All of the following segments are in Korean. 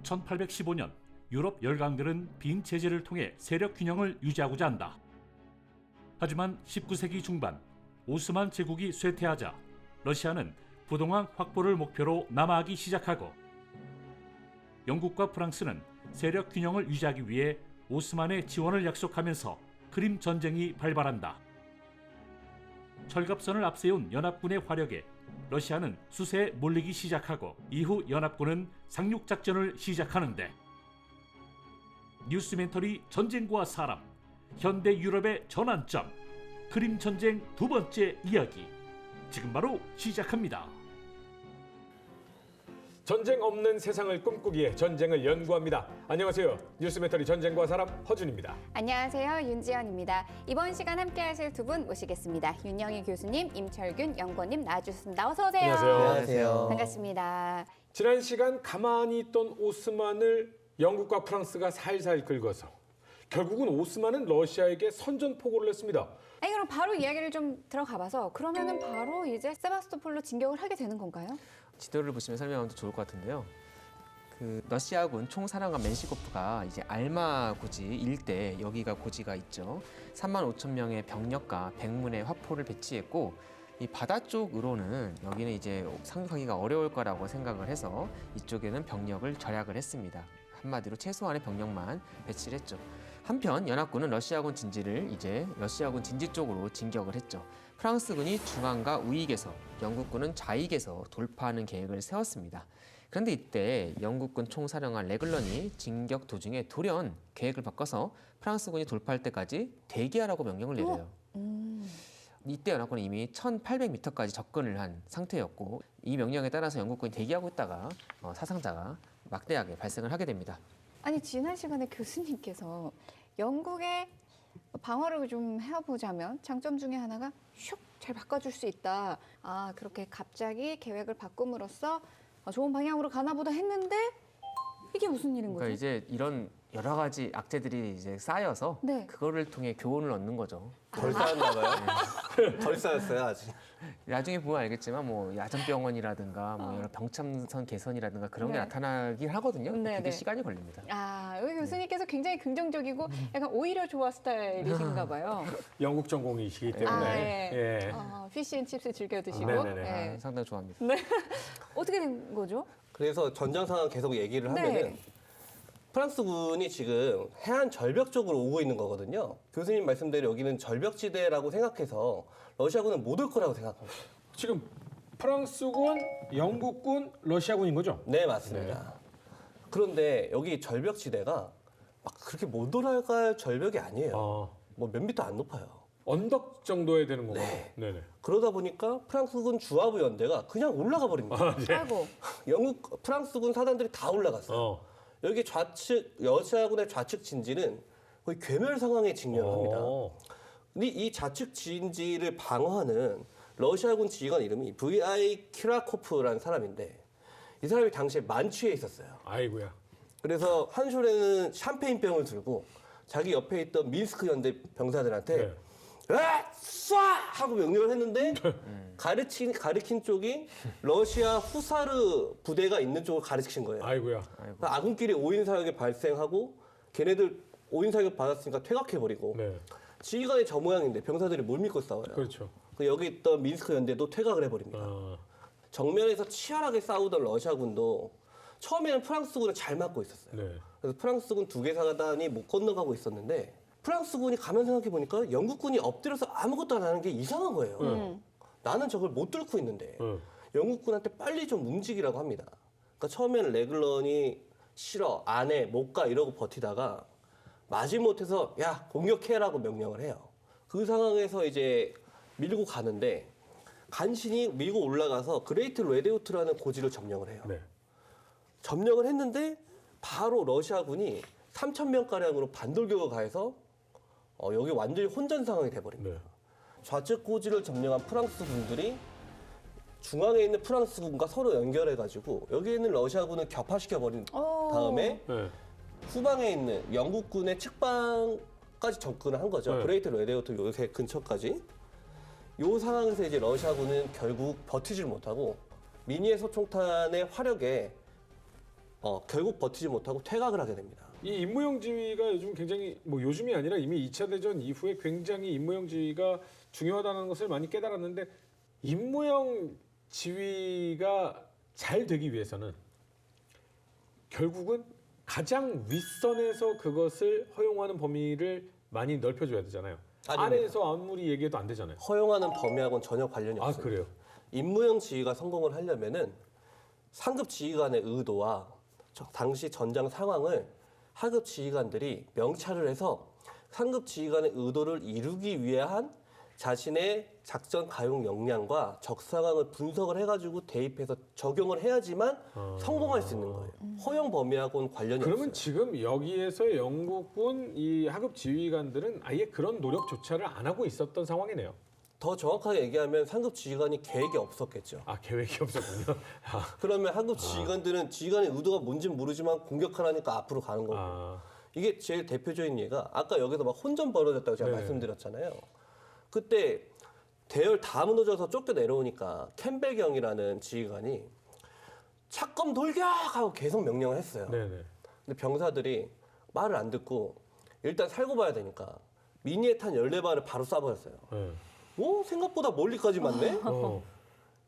1815년 유럽 열강들은 빈 체제를 통해 세력 균형을 유지하고자 한다. 하지만 19세기 중반 오스만 제국이 쇠퇴하자 러시아는 부동항 확보를 목표로 남하하기 시작하고 영국과 프랑스는 세력 균형을 유지하기 위해 오스만의 지원을 약속하면서 크림 전쟁이 발발한다. 철갑선을 앞세운 연합군의 화력에 러시아는 수세에 몰리기 시작하고 이후 연합군은 상륙작전을 시작하는데 뉴스멘터리 전쟁과 사람, 현대 유럽의 전환점, 크림 전쟁 두 번째 이야기 지금 바로 시작합니다. 전쟁 없는 세상을 꿈꾸기에 전쟁을 연구합니다. 안녕하세요. 뉴스멘터리 전쟁과 사람 허준입니다. 안녕하세요. 윤지연입니다. 이번 시간 함께 하실 두 분 모시겠습니다. 윤영희 교수님, 임철균 연구원님 나와주셨습니다. 어서 오세요. 안녕하세요. 반갑습니다. 지난 시간 가만히 있던 오스만을 영국과 프랑스가 살살 긁어서 결국은 오스만은 러시아에게 선전포고를 했습니다. 아니 그럼 바로 이야기를 좀 들어가봐서 그러면은 바로 이제 세바스토폴로 진격을 하게 되는 건가요? 지도를 보시면 설명하면 좋을 것 같은데요. 러시아군 총사령관 멘시코프가 이제 알마 고지 일대 여기가 고지가 있죠. 35,000명의 병력과 100문의 화포를 배치했고 이 바다 쪽으로는 여기는 이제 상륙하기가 어려울 거라고 생각을 해서 이쪽에는 병력을 절약을 했습니다. 한마디로 최소한의 병력만 배치를 했죠. 한편 연합군은 러시아군 진지 쪽으로 진격을 했죠. 프랑스군이 중앙과 우익에서 영국군은 좌익에서 돌파하는 계획을 세웠습니다. 그런데 이때 영국군 총사령관 레글런이 진격 도중에 돌연 계획을 바꿔서 프랑스군이 돌파할 때까지 대기하라고 명령을 내려요. 이때 연합군은 이미 1800m까지 접근을 한 상태였고 이 명령에 따라서 영국군이 대기하고 있다가 사상자가 막대하게 발생을 하게 됩니다. 아니 지난 시간에 교수님께서 영국의 방어를 좀 해보자면 장점 중에 하나가 슉 잘 바꿔줄 수 있다. 아 그렇게 갑자기 계획을 바꿈으로써 좋은 방향으로 가나 보다 했는데 이게 무슨 일인 거죠? 그러니까 이제 이런 여러 가지 악재들이 이제 쌓여서 네. 그거를 통해 교훈을 얻는 거죠. 덜 쌓였나 봐요. 덜 쌓였어요 아직. 나중에 보면 알겠지만 뭐 야전병원이라든가 뭐 여러 병참선 개선이라든가 그런 게 네. 나타나긴 하거든요. 네, 그게 네. 시간이 걸립니다. 아 여기 교수님께서 굉장히 긍정적이고 약간 오히려 좋아 스타일이신가 봐요. 영국 전공이시기 때문에. 아, 예. 예. 피쉬앤칩스 즐겨 드시고. 네네네. 예. 상당히 좋아합니다. 어떻게 된 거죠? 그래서 전장 상황 계속 얘기를 하면은 네. 프랑스군이 지금 해안 절벽 쪽으로 오고 있는 거거든요. 교수님 말씀대로 여기는 절벽지대라고 생각해서 러시아군은 못 올 거라고 생각합니다. 지금 프랑스군, 영국군, 러시아군인 거죠? 네, 맞습니다. 그런데 여기 절벽지대가 막 그렇게 못 올라갈 절벽이 아니에요. 뭐 몇 미터 안 높아요. 언덕 정도에 되는 거고. 네. 네네. 그러다 보니까 프랑스군 주하부 연대가 그냥 올라가 버립니다. 아이고. 프랑스군 사단들이 다 올라갔어요. 여기 러시아군의 좌측 진지는 거의 괴멸 상황에 직면합니다. 근데 이 좌측 진지를 방어하는 러시아군 지휘관 이름이 V.I. 키라코프라는 사람인데 이 사람이 당시에 만취해 있었어요. 아이고야. 그래서 한솔에는 샴페인병을 들고 자기 옆에 있던 민스크 연대 병사들한테 쏴! 하고 명령을 했는데 가르친 쪽이 러시아 후사르 부대가 있는 쪽을 가르친 거예요. 아이고야. 그러니까 아군끼리 오인 사격이 발생하고 걔네들 오인 사격 받았으니까 퇴각해버리고 네. 지휘관이 저 모양인데 병사들이 뭘 믿고 싸워요. 그렇죠. 여기 있던 민스크 연대도 퇴각을 해버립니다. 정면에서 치열하게 싸우던 러시아군도 처음에는 프랑스군을 잘 막고 있었어요. 네. 그래서 프랑스군 2개 사단이 못 건너가고 있었는데 프랑스군이 가면 생각해보니까 영국군이 엎드려서 아무것도 안 하는 게 이상한 거예요. 나는 저걸 못 뚫고 있는데 영국군한테 빨리 좀 움직이라고 합니다. 그러니까 처음에는 레글런이 싫어, 안 해, 못 가 이러고 버티다가 마지못해서 야 공격해라고 명령을 해요. 그 상황에서 이제 밀고 가는데 간신히 밀고 올라가서 그레이트 레데우트라는 고지를 점령을 해요. 네. 점령을 했는데 바로 러시아군이 3,000명가량으로 반돌격을 가해서 여기 완전히 혼전 상황이 돼버립니다. 네. 좌측 고지를 점령한 프랑스 군들이 중앙에 있는 프랑스군과 서로 연결해가지고 여기 있는 러시아군을 격파시켜버린 다음에 네. 후방에 있는 영국군의 측방까지 접근을 한 거죠. 네. 그레이트 레데우트 요새 근처까지. 요 상황에서 이제 러시아군은 결국 버티질 못하고 미니의 소총탄의 화력에 결국 버티지 못하고 퇴각을 하게 됩니다. 이 임무영 지휘가 요즘 굉장히 뭐 요즘이 아니라 이미 2차 대전 이후에 굉장히 임무영 지휘가 중요하다는 것을 많이 깨달았는데 임무영 지휘가 잘 되기 위해서는 결국은 가장 윗선에서 그것을 허용하는 범위를 많이 넓혀줘야 되잖아요. 아닙니다. 아래에서 아무리 얘기해도 안 되잖아요. 허용하는 범위하고는 전혀 관련이 아, 없습니다. 그래요? 임무영 지휘가 성공을 하려면은 상급 지휘관의 의도와 당시 전장 상황을 하급 지휘관들이 명찰을 해서 상급 지휘관의 의도를 이루기 위한 자신의 작전 가용 역량과 적 상황을 분석을 해가지고 대입해서 적용을 해야지만 성공할 수 있는 거예요. 허용 범위하고는 관련이 그러면 없어요. 지금 여기에서 영국군 이 하급 지휘관들은 아예 그런 노력조차를 안 하고 있었던 상황이네요. 더 정확하게 얘기하면 상급 지휘관이 계획이 없었겠죠. 아, 계획이 없었군요. 그러면 하급 지휘관들은 지휘관의 의도가 뭔지 모르지만 공격하라니까 앞으로 가는 거고. 이게 제일 대표적인 예가 아까 여기서 막 혼전 벌어졌다고 제가 네. 말씀드렸잖아요. 그때 대열 다 무너져서 쫓겨 내려오니까 캠벨경이라는 지휘관이 착검 돌격! 하고 계속 명령을 했어요. 네네. 근데 병사들이 말을 안 듣고 일단 살고 봐야 되니까 미니에 탄 14발을 바로 쏴버렸어요. 네. 오, 생각보다 멀리까지 맞네? 어.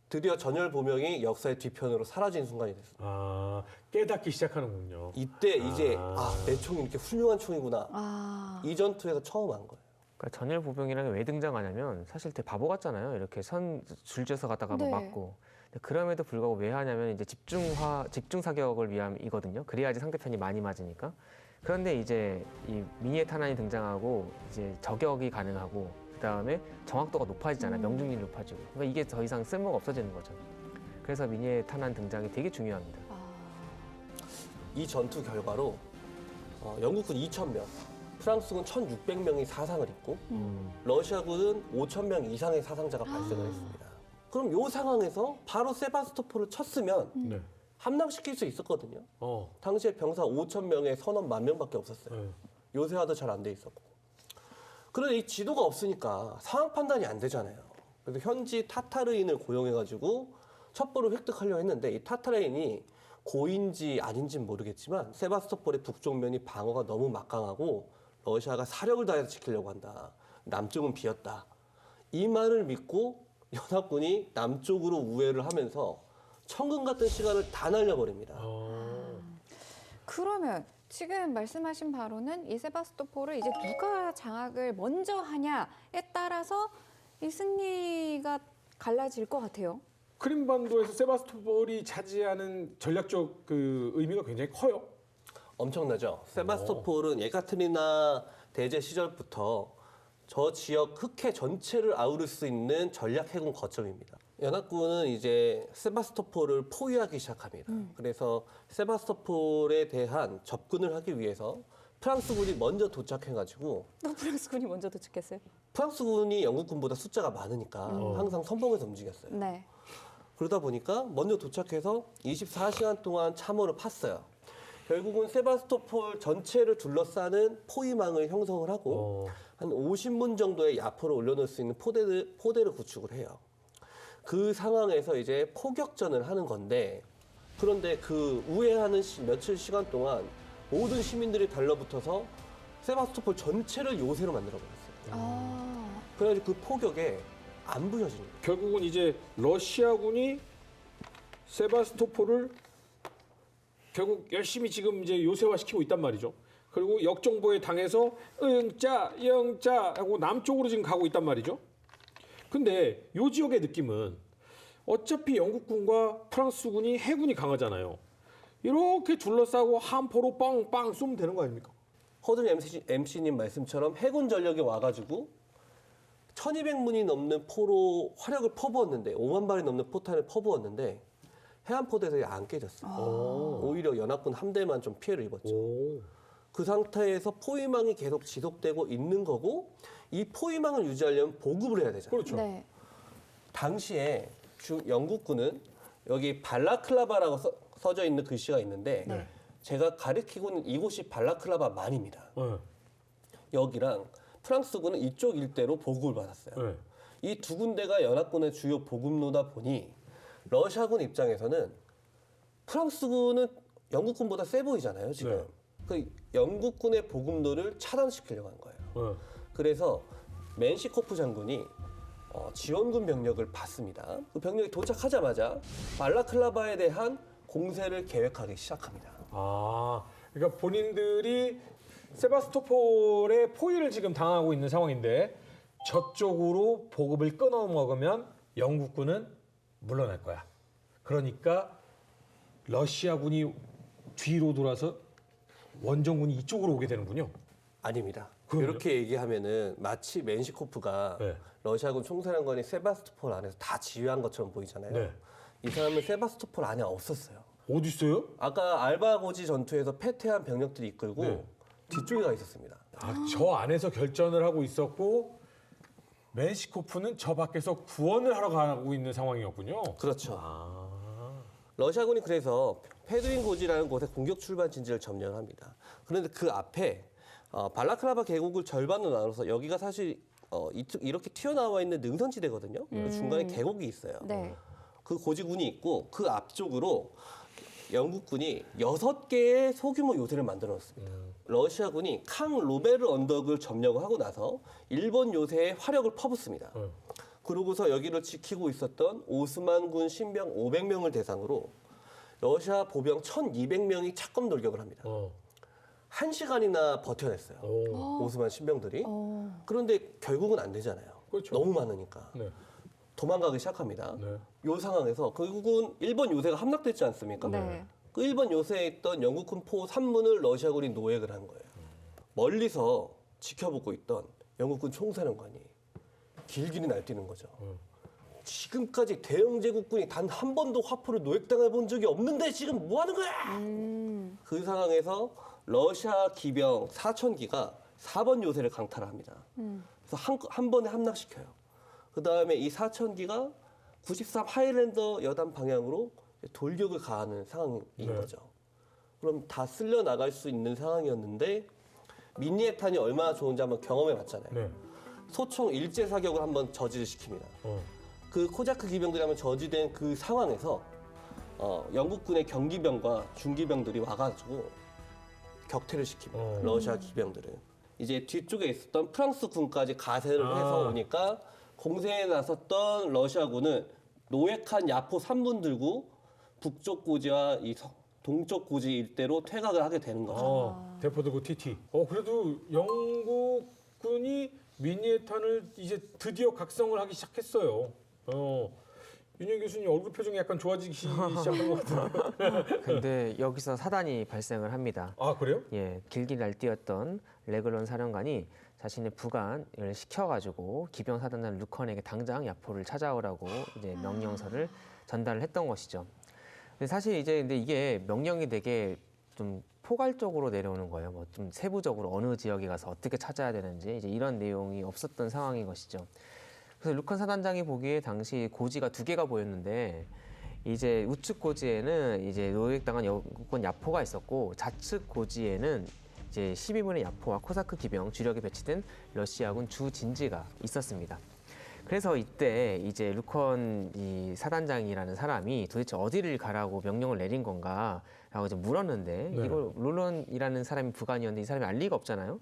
드디어 전열 보명이 역사의 뒤편으로 사라진 순간이 됐어요. 아, 깨닫기 시작하는군요. 이때 이제 내 총이 이렇게 훌륭한 총이구나. 아, 이 전투에서 처음 한 거예요. 그러니까 전열 보병이라는 게 왜 등장하냐면 사실 되게 바보 같잖아요. 이렇게 선 줄지어서 갔다가 막 네. 맞고. 근데 그럼에도 불구하고 왜 하냐면 이제 집중 사격을 위함이거든요. 그래야지 상대편이 많이 맞으니까. 그런데 이제 이 미니의 탄환이 등장하고 이제 저격이 가능하고 그다음에 정확도가 높아지잖아요. 명중률이 높아지고. 그러니까 이게 더 이상 쓸모가 없어지는 거죠. 그래서 미니의 탄환 등장이 되게 중요합니다. 이 전투 결과로 영국군 2,000명, 프랑스군 1,600명이 사상을 입고 러시아군은 5,000명 이상의 사상자가 발생을 했습니다. 그럼 이 상황에서 바로 세바스토폴을 쳤으면 네. 함락시킬 수 있었거든요. 어. 당시에 병사 5,000명에 선원 10,000명밖에 없었어요. 네. 요새화도 잘 안 돼 있었고. 그런데 이 지도가 없으니까 상황 판단이 안 되잖아요. 그래서 현지 타타르인을 고용해가지고 첩보를 획득하려고 했는데 이 타타르인이 고인지 아닌지는 모르겠지만 세바스토폴의 북쪽면이 방어가 너무 막강하고 러시아가 사력을 다해서 지키려고 한다. 남쪽은 비었다. 이 말을 믿고 연합군이 남쪽으로 우회를 하면서 천금 같은 시간을 다 날려버립니다. 그러면 지금 말씀하신 바로는 이 세바스토폴을 이제 누가 장악을 먼저 하냐에 따라서 이 승리가 갈라질 것 같아요. 크림반도에서 세바스토폴이 차지하는 전략적 그 의미가 굉장히 커요. 엄청나죠. 세바스토폴은 예카테리나 대제 시절부터 저 지역 흑해 전체를 아우를 수 있는 전략 해군 거점입니다. 연합군은 이제 세바스토폴을 포위하기 시작합니다. 그래서 세바스토폴에 대한 접근을 하기 위해서 프랑스군이 먼저 도착해가지고 또 프랑스군이 먼저 도착했어요. 프랑스군이 영국군보다 숫자가 많으니까 항상 선봉에서 움직였어요. 네. 그러다 보니까 먼저 도착해서 24시간 동안 참호를 팠어요. 결국은 세바스토폴 전체를 둘러싸는 포위망을 형성을 하고 한 50문 정도의 야포를 올려놓을 수 있는 포대를 구축을 해요. 그 상황에서 이제 포격전을 하는 건데 그런데 그 우회하는 며칠 시간 동안 모든 시민들이 달라붙어서 세바스토폴 전체를 요새로 만들어버렸어요. 그래가지고 그 포격에 안 부서집니다. 결국은 이제 러시아군이 세바스토폴을 결국 열심히 지금 이제 요새화시키고 있단 말이죠. 그리고 역정보에 당해서 영자 하고 남쪽으로 지금 가고 있단 말이죠. 근데 요 지역의 느낌은 어차피 영국군과 프랑스군이 해군이 강하잖아요. 이렇게 둘러싸고 함포로 빵빵 쏘면 되는 거 아닙니까? 허든 MC님 말씀처럼 해군 전력이 와가지고 1200문이 넘는 포로 화력을 퍼부었는데 5만 발이 넘는 포탄을 퍼부었는데 해안포대에서 안 깨졌어요. 오히려 연합군 함대만 좀 피해를 입었죠. 그 상태에서 포위망이 계속 지속되고 있는 거고 이 포위망을 유지하려면 보급을 해야 되잖아요. 그렇죠. 네. 당시에 영국군은 여기 발라클라바라고 써져 있는 글씨가 있는데 네. 제가 가리키고 있는 이곳이 발라클라바 만입니다. 여기랑 프랑스군은 이쪽 일대로 보급을 받았어요. 이 두 군데가 연합군의 주요 보급로다 보니 러시아군 입장에서는 프랑스군은 영국군보다 세 보이잖아요, 지금. 네. 그 영국군의 보급로를 차단시키려고 한 거예요. 그래서 맨시코프 장군이 지원군 병력을 받습니다. 그 병력이 도착하자마자 발라클라바에 대한 공세를 계획하기 시작합니다. 아, 그러니까 본인들이 세바스토폴의 포위를 지금 당하고 있는 상황인데 저쪽으로 보급을 끊어 먹으면 영국군은 물러날 거야. 그러니까 러시아군이 뒤로 돌아서 원정군이 이쪽으로 오게 되는군요. 아닙니다. 그럼요? 이렇게 얘기하면은 마치 맨시코프가 네. 러시아군 총사령관이 세바스토폴 안에서 다 지휘한 것처럼 보이잖아요. 네. 이 사람은 세바스토폴 안에 없었어요. 어디 있어요? 아까 알바고지 전투에서 패퇴한 병력들이 이끌고 네. 뒤쪽에 가 있었습니다. 아, 저 안에서 결전을 하고 있었고 맨시코프는 저 밖에서 구원을 하러 가고 있는 상황이었군요. 그렇죠. 아, 러시아군이 그래서 페드윈 고지라는 곳에 공격 출발 진지를 점령합니다. 그런데 그 앞에 발라클라바 계곡을 절반으로 나눠서 여기가 사실 이렇게 튀어나와 있는 능선지대거든요. 중간에 계곡이 있어요. 네. 그 고지군이 있고 그 앞쪽으로 영국군이 6개의 소규모 요새를 만들어 놨습니다. 러시아군이 캉 로베르 언덕을 점령을 하고 나서 일본 요새에 화력을 퍼붓습니다. 그러고서 여기를 지키고 있었던 오스만군 신병 500명을 대상으로 러시아 보병 1,200명이 착검 돌격을 합니다. 1시간이나 버텨냈어요. 오스만 신병들이. 그런데 결국은 안 되잖아요. 그렇죠. 너무 많으니까. 네. 도망가기 시작합니다. 네. 이 상황에서 결국은 일본 요새가 함락됐지 않습니까? 네. 그 일본 요새에 있던 영국군 포 3문을 러시아군이 노획을 한 거예요. 멀리서 지켜보고 있던 영국군 총사령관이 길길이 날뛰는 거죠. 지금까지 대영 제국군이 단 한 번도 화포를 노획당해 본 적이 없는데 지금 뭐 하는 거야? 그 상황에서 러시아 기병 4,000기가 4번 요새를 강탈합니다. 그래서 한 번에 함락시켜요. 그 다음에 이 4,000기가 93 하이랜더 여단 방향으로 돌격을 가하는 상황인 거죠. 그럼 다 쓸려 나갈 수 있는 상황이었는데 미니에탄이 얼마나 좋은지 한번 경험해 봤잖아요. 네. 소총 일제 사격을 한번 저지를 시킵니다. 그 코자크 기병들이 한번 저지된 그 상황에서 영국군의 경기병과 중기병들이 와가지고 격퇴를 시킵니다. 러시아 기병들은. 이제 뒤쪽에 있었던 프랑스 군까지 가세를 해서 오니까 공세에 나섰던 러시아군은 노획한 야포 3분 들고 북쪽 고지와 이 동쪽 고지 일대로 퇴각을 하게 되는 거죠. 대포 들고 TT. 그래도 영국군이 미니에탄을 이제 드디어 각성을 하기 시작했어요. 윤영 교수님 얼굴 표정이 약간 좋아지기 시작한 것 같은데. 근데 여기서 사단이 발생을 합니다. 아, 그래요? 예, 길게 날뛰었던 레글론 사령관이 자신의 부관을 시켜가지고 기병 사단장 루컨에게 당장 야포를 찾아오라고 이제 명령서를 전달을 했던 것이죠. 근데 사실 이제 근데 이게 명령이 되게 좀 포괄적으로 내려오는 거예요. 뭐 좀 세부적으로 어느 지역에 가서 어떻게 찾아야 되는지 이제 이런 내용이 없었던 상황인 것이죠. 그래서 루컨 사단장이 보기에 당시 고지가 2개가 보였는데 이제 우측 고지에는 이제 노획당한 영국군 야포가 있었고 좌측 고지에는 이제 12문의 야포와 코사크 기병 주력이 배치된 러시아군 주 진지가 있었습니다. 그래서 이때 이제 루컨 이 사단장이라는 사람이 도대체 어디를 가라고 명령을 내린 건가라고 이제 물었는데 네. 이걸 룰론이라는 사람이 부관이었는데 이 사람이 알 리가 없잖아요.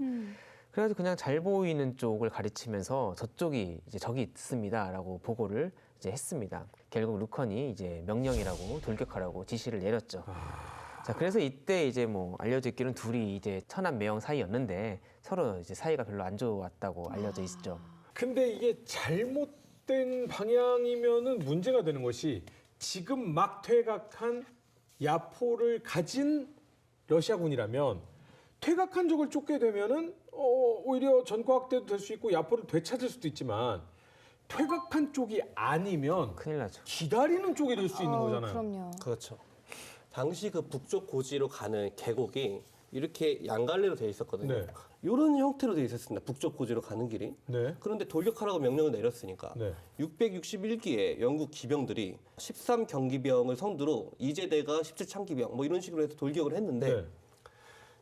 그래가지고 그냥 잘 보이는 쪽을 가리치면서 저쪽이 이제 적이 있습니다라고 보고를 이제 했습니다. 결국 루컨이 이제 명령이라고 돌격하라고 지시를 내렸죠. 자, 그래서 이때 이제 뭐 알려져 있기로는 둘이 이제 천한 매형 사이였는데 서로 이제 사이가 별로 안 좋았다고 알려져 있죠. 근데 이게 잘못된 방향이면은 문제가 되는 것이 지금 막 퇴각한 야포를 가진 러시아군이라면 퇴각한 적을 쫓게 되면은 오히려 전과 확대도 될 수 있고 야포를 되찾을 수도 있지만 퇴각한 쪽이 아니면 큰일 나죠. 기다리는 쪽이 될 수 있는 거잖아요. 그럼요. 그렇죠. 당시 그 북쪽 고지로 가는 계곡이 이렇게 양갈래로 돼 있었거든요. 네. 이런 형태로 돼 있었습니다. 북쪽 고지로 가는 길이. 네. 그런데 돌격하라고 명령을 내렸으니까 네. 661기의 영국 기병들이 13경기병을 선두로 이제대가 17창기병 뭐 이런 식으로 해서 돌격을 했는데 네.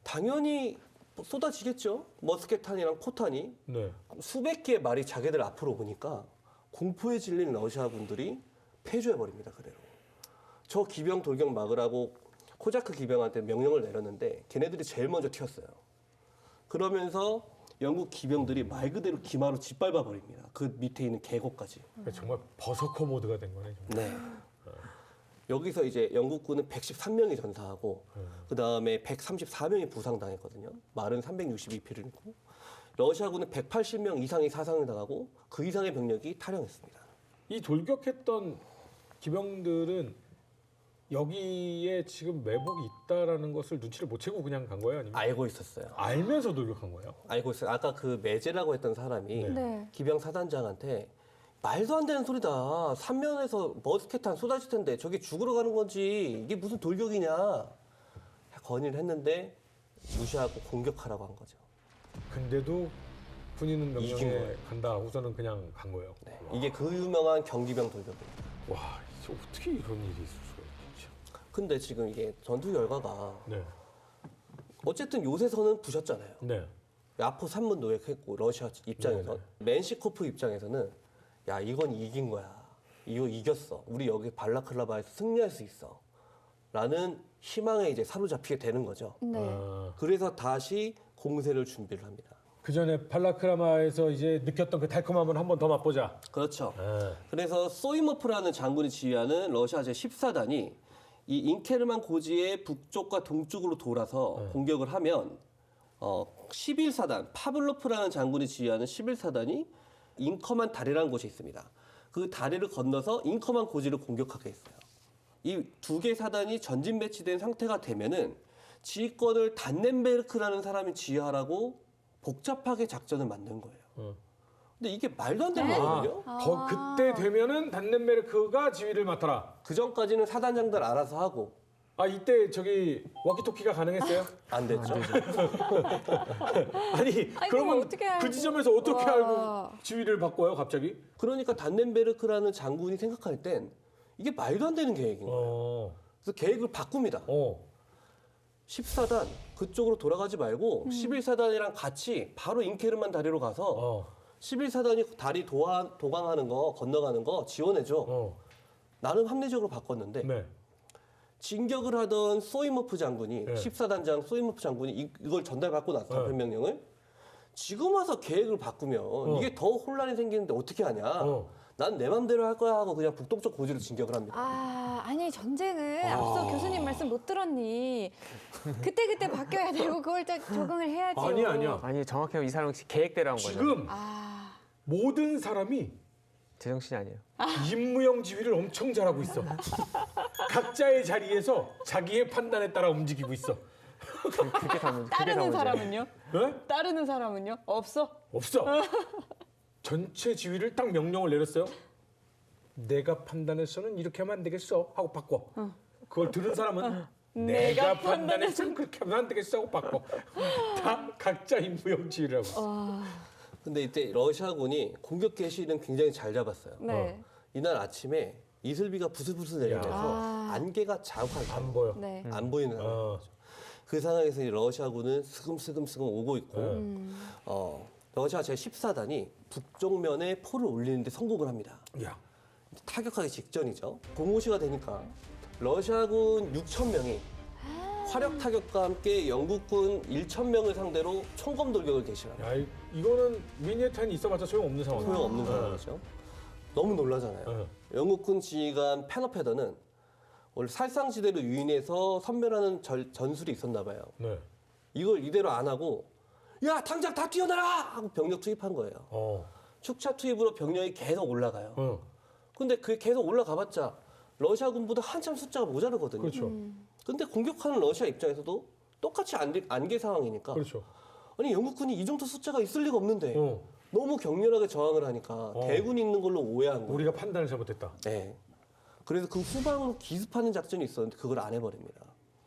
당연히 쏟아지겠죠. 머스켓탄이랑 포탄이 네. 수백 개의 말이 자기들 앞으로 오니까 공포에 질린 러시아군들이 패주해버립니다. 그대로. 저 기병 돌격 막으라고 코자크 기병한테 명령을 내렸는데 걔네들이 제일 먼저 튀었어요. 그러면서 영국 기병들이 말 그대로 기마로 짓밟아 버립니다. 그 밑에 있는 계곡까지. 정말 버서커 모드가 된 거네. 정말. 네. 여기서 이제 영국군은 113명이 전사하고 그 다음에 134명이 부상당했거든요. 말은 362피를 잃고 러시아군은 180명 이상이 사상을 당하고 그 이상의 병력이 탈영했습니다. 이 돌격했던 기병들은 여기에 지금 매복이 있다라는 것을 눈치를 못 채고 그냥 간 거예요? 아니면 알고 있었어요. 알면서 돌격한 거예요? 알고 있어요. 아까 그 메제라고 했던 사람이 네. 기병 사단장한테 말도 안 되는 소리다. 삼면에서 머스켓탄 쏟아질 텐데 저게 죽으러 가는 건지 이게 무슨 돌격이냐 건의를 했는데 무시하고 공격하라고 한 거죠. 근데도 군인은 이긴 명령에 거예요. 간다 하고서는 그냥 간 거예요. 네. 이게 그 유명한 경기병 돌격입니다. 와, 이게 어떻게 이런 일이 있을 수가 있지? 근데 지금 이게 전투 결과가 네, 어쨌든 요새선은 부셨잖아요. 네, 야포 3문 노획했고 러시아 입장에서 맨시코프 입장에서는 야 이건 이긴 거야. 이거 이겼어. 우리 여기 발라클라바에서 승리할 수 있어. 라는 희망에 이제 사로잡히게 되는 거죠. 네. 아, 그래서 다시 공세를 준비를 합니다. 그 전에 발라크라마에서 이제 느꼈던 그 달콤함을 한 번 더 맛보자. 그렇죠. 네. 그래서 소이모프라는 장군이 지휘하는 러시아 제14단이 이 인케르만 고지의 북쪽과 동쪽으로 돌아서 공격을 하면 11사단 파블로프라는 장군이 지휘하는 11사단이 잉커만 다리라는 곳이 있습니다. 그 다리를 건너서 잉커만 고지를 공격하게 했어요. 이 두 개 사단이 전진 배치된 상태가 되면은 지휘권을 단넨베르크라는 사람이 지휘하라고 복잡하게 작전을 만든 거예요. 근데 이게 말도 안 되는 거거든요. 그때 되면은 단넨베르크가 지휘를 맡아라. 그 전까지는 사단장들 알아서 하고 아, 이때 저기 워키토키가 가능했어요? 안 됐죠. 아니, 그럼 그러면 어떻게 알고? 그 지점에서 어떻게 와. 알고 지휘를 바꿔요, 갑자기? 그러니까 단넨베르크라는 장군이 생각할 땐 이게 말도 안 되는 계획인 거예요. 어, 그래서 계획을 바꿉니다. 14단 그쪽으로 돌아가지 말고 11사단이랑 같이 바로 잉케르만 다리로 가서 11사단이 다리 도강하는 거 건너가는 거 지원해줘. 나는 합리적으로 바꿨는데 네. 진격을 하던 소이모프 장군이 네. 14단장 소이모프 장군이 이걸 전달받고 나서 답변 명령을 지금 와서 계획을 바꾸면 이게 더 혼란이 생기는데 어떻게 하냐. 난 내 맘대로 할 거야 하고 그냥 북동쪽 고지로 진격을 합니다. 아니 전쟁은 앞서 교수님 말씀 못 들었니? 그때 바뀌어야 되고 그걸 딱 적응을 해야지. 아니야. 아니 정확하게 이 사람은 계획대로 한 거죠. 지금 모든 사람이 제정신이 아니에요. 임무영 지휘를 엄청 잘하고 있어. 각자의 자리에서 자기의 판단에 따라 움직이고 있어. 그게 다 문제. 따르는 사람은요? 네? 따르는 사람은요? 없어? 없어. 전체 지휘를 딱 명령을 내렸어요. 내가 판단해서는 이렇게 하면 안 되겠어 하고 바꿔. 그걸 들은 사람은 내가 판단해서는 그렇게 하면 안 되겠어 하고 바꿔. 다 각자 임무영 지휘를 하고. 근데 이때 러시아군이 공격 개시는 굉장히 잘 잡았어요. 네. 이날 아침에 이슬비가 부슬부슬 내리면서 안개가 자욱하게 안 보여. 네. 안 보이는 상황이죠. 그 상황에서 이 러시아군은 스금스금 오고 있고 러시아 제14단이 북쪽면에 포를 올리는데 성공을 합니다. 야, 타격하기 직전이죠. 공호시가 되니까 러시아군 6,000명이 화력 타격과 함께 영국군 1,000명을 상대로 총검 돌격을 개시합니다. 야, 이거는 미니탄이 있어봤자 소용없는 상황이야. 소용없는 상황이죠. 너무 놀라잖아요. 영국군 지휘관 페너페더는 원래 살상지대로 유인해서 선멸하는 전술이 있었나 봐요. 네. 이걸 이대로 안 하고 야 당장 다 뛰어나라 하고 병력 투입한 거예요. 축차 투입으로 병력이 계속 올라가요. 근데 그게 계속 올라가봤자 러시아 군보다 한참 숫자가 모자르거든요. 그렇죠. 근데 공격하는 러시아 입장에서도 똑같이 안개 상황이니까 그렇죠. 아니 영국군이 이 정도 숫자가 있을 리가 없는데 너무 격렬하게 저항을 하니까 대군이 있는 걸로 오해한 거예요. 우리가 판단을 잘못했다. 네. 그래서 그 후방으로 기습하는 작전이 있었는데 그걸 안 해버립니다.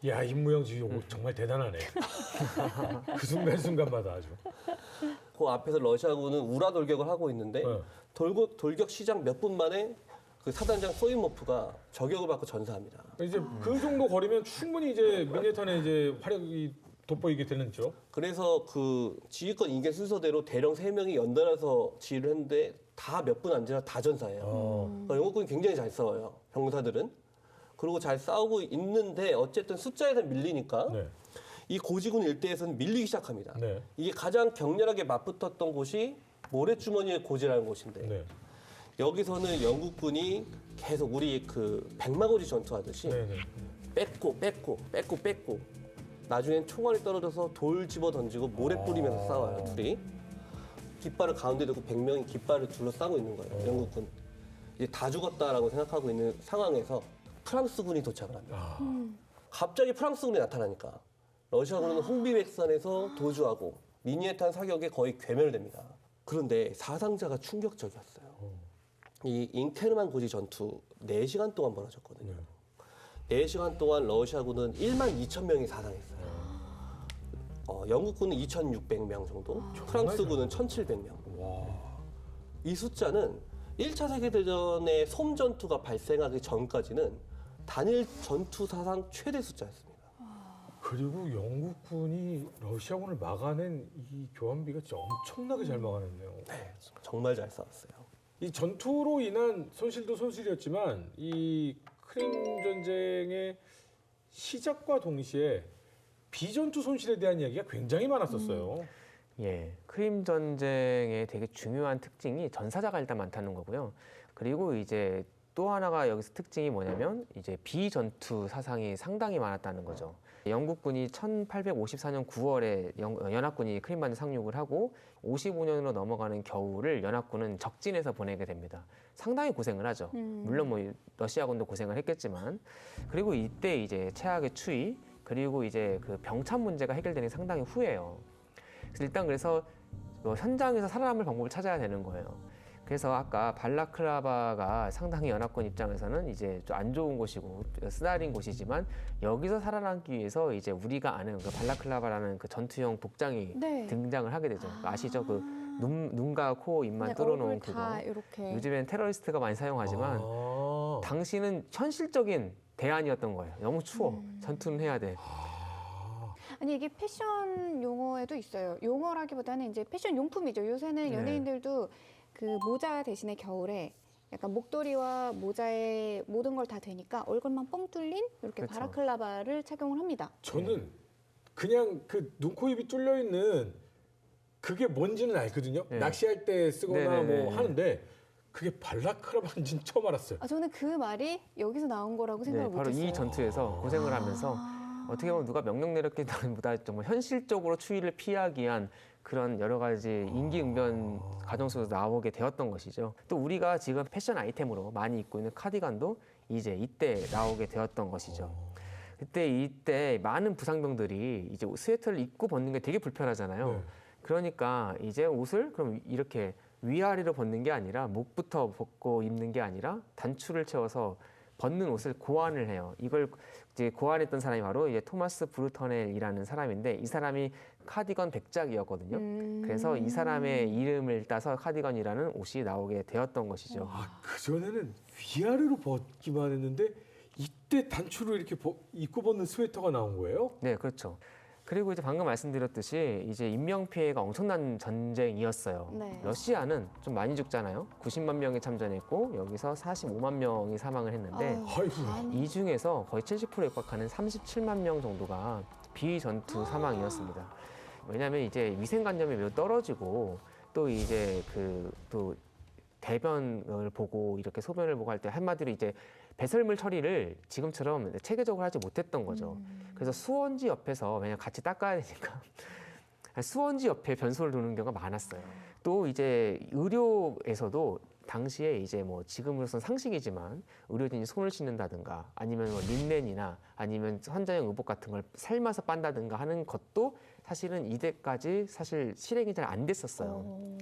야, 임무영 지휘 정말 대단하네. 그 순간순간마다 아주. 그 앞에서 러시아군은 우라 돌격을 하고 있는데 돌격 시작 몇 분 만에 그 사단장 소이모프가 저격을 받고 전사합니다. 이제 그 정도 거리면 충분히 이제 미니탄의 이제 화력이 돋보이게 되는죠. 그래서 그 지휘권 인계 순서대로 대령 3명이 연달아서 지휘를 했는데 다 몇 분 안 지나 다 전사해요. 그러니까 영국군이 굉장히 잘 싸워요. 병사들은. 그리고 잘 싸우고 있는데 어쨌든 숫자에서 밀리니까 네. 이 고지군 일대에서는 밀리기 시작합니다. 네. 이게 가장 격렬하게 맞붙었던 곳이 모래주머니의 고지라는 곳인데 네. 여기서는 영국군이 계속 우리 그 백마고지 전투하듯이 네. 네. 뺏고 나중엔 총알이 떨어져서 돌 집어 던지고 모래 뿌리면서 싸워요 둘이. 깃발을 가운데 두고 100명이 깃발을 둘러싸고 있는 거예요 영국군. 이제 다 죽었다라고 생각하고 있는 상황에서 프랑스군이 도착을 합니다. 갑자기 프랑스군이 나타나니까 러시아군은 홍비백산에서 도주하고 미니에탄 사격에 거의 괴멸됩니다. 그런데 사상자가 충격적이었어요. 이 잉케르만 고지 전투 4시간 동안 벌어졌거든요. 4시간 동안 러시아군은 1만 2천 명이 사상했어요. 영국군은 2,600명 정도, 프랑스군은 1,700명. 이 숫자는 1차 세계대전의 솜 전투가 발생하기 전까지는 단일 전투 사상 최대 숫자였습니다. 그리고 영국군이 러시아군을 막아낸 이 교환비가 진짜 엄청나게 잘 막아냈네요. 네, 정말 잘 싸웠어요. 이 전투로 인한 손실도 손실이었지만 이 크림 전쟁의 시작과 동시에 비전투 손실에 대한 이야기가 굉장히 많았었어요. 예, 크림 전쟁의 되게 중요한 특징이 전사자가 일단 많다는 거고요. 그리고 이제 또 하나가 여기서 특징이 뭐냐면 이제 비전투 사상이 상당히 많았다는 거죠. 영국군이 1854년 9월에 연합군이 크림반도 상륙을 하고 55년으로 넘어가는 겨울을 연합군은 적진에서 보내게 됩니다. 상당히 고생을 하죠. 물론 뭐 러시아군도 고생을 했겠지만, 그리고 이때 이제 최악의 추위 그리고 이제 그 병참 문제가 해결되는 게 상당히 후예요. 그래서 현장에서 살아남을 방법을 찾아야 되는 거예요. 그래서 아까 발라클라바가 상당히 연합군 입장에서는 이제 좀 안 좋은 곳이고 쓰나린 곳이지만 여기서 살아남기 위해서 이제 우리가 아는 그 발라클라바라는 그 전투용 복장이 네. 등장을 하게 되죠. 아시죠? 그 눈과 코, 입만 네, 뚫어놓은 얼굴 다 그거. 이렇게. 요즘엔 테러리스트가 많이 사용하지만 아. 당시는 현실적인 대안이었던 거예요. 너무 추워. 전투는 해야 돼. 아니 이게 패션 용어에도 있어요. 용어라기보다는 이제 패션 용품이죠. 요새는 네. 연예인들도 그 모자 대신에 겨울에 약간 목도리와 모자에 모든 걸 다 되니까 얼굴만 뻥 뚫린 이렇게 그렇죠. 바라클라바를 착용을 합니다. 저는 그냥 그 눈, 코, 입이 뚫려 있는 그게 뭔지는 알거든요. 네. 낚시할 때 쓰거나 네네네. 뭐 하는데 그게 발라크라바인지는 처음 알았어요. 아, 저는 그 말이 여기서 나온 거라고 생각을 네, 바로 못했어요. 이 전투에서 고생을 하면서 어떻게 보면 누가 명령 내렸기보다 정말 현실적으로 추위를 피하기 위한 그런 여러 가지 임기응변 과정 속에서 나오게 되었던 것이죠. 또 우리가 지금 패션 아이템으로 많이 입고 있는 카디건도 이제 이때 나오게 되었던 것이죠. 이때 많은 부상병들이 이제 스웨터를 입고 벗는 게 되게 불편하잖아요. 네. 그러니까 이제 옷을 그럼 이렇게 위아래로 벗는 게 아니라 목부터 벗고 입는 게 아니라 단추를 채워서 벗는 옷을 고안을 해요. 이걸 이제 고안했던 사람이 바로 이제 토마스 브루터넬이라는 사람인데 이 사람이 카디건 백작이었거든요. 그래서 이 사람의 이름을 따서 카디건이라는 옷이 나오게 되었던 것이죠. 아, 그전에는 위아래로 벗기만 했는데 이때 단추로 이렇게 입고 벗는 스웨터가 나온 거예요? 네, 그렇죠. 그리고 이제 방금 말씀드렸듯이 이제 인명 피해가 엄청난 전쟁이었어요. 네. 러시아는 좀 많이 죽잖아요. 90만 명이 참전했고 여기서 45만 명이 사망을 했는데 아이고. 이 중에서 거의 70%에 육박하는 37만 명 정도가 비전투 사망이었습니다. 왜냐하면 이제 위생관념이 매우 떨어지고 또 이제 또 대변을 보고 이렇게 소변을 보고 할 때 한마디로 이제 배설물 처리를 지금처럼 체계적으로 하지 못했던 거죠. 그래서 수원지 옆에서 왜냐면 같이 닦아야 되니까 수원지 옆에 변소를 두는 경우가 많았어요. 또 이제 의료에서도 당시에 이제 뭐 지금으로선 상식이지만 의료진이 손을 씻는다든가 아니면 뭐 린넨이나 아니면 환자용 의복 같은 걸 삶아서 빤다든가 하는 것도 사실은 이때까지 사실 실행이 잘 안 됐었어요.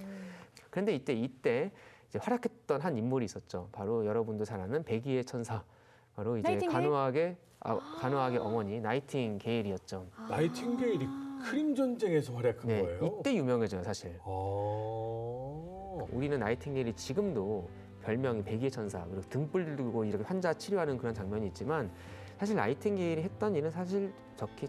그런데 이때 이제 활약했던 한 인물이 있었죠. 바로 여러분도 잘 아는 백의의 천사. 바로 이제 나이팅게일? 간호학의 어머니 나이팅게일이었죠. 나이팅게일이 크림 전쟁에서 활약한 네, 거예요? 이때 유명해져요, 사실. 우리는 나이팅게일이 지금도 별명이 백의의 천사, 그리고 등불 들고 이렇게 환자 치료하는 그런 장면이 있지만 사실 나이팅게일이 했던 일은 사실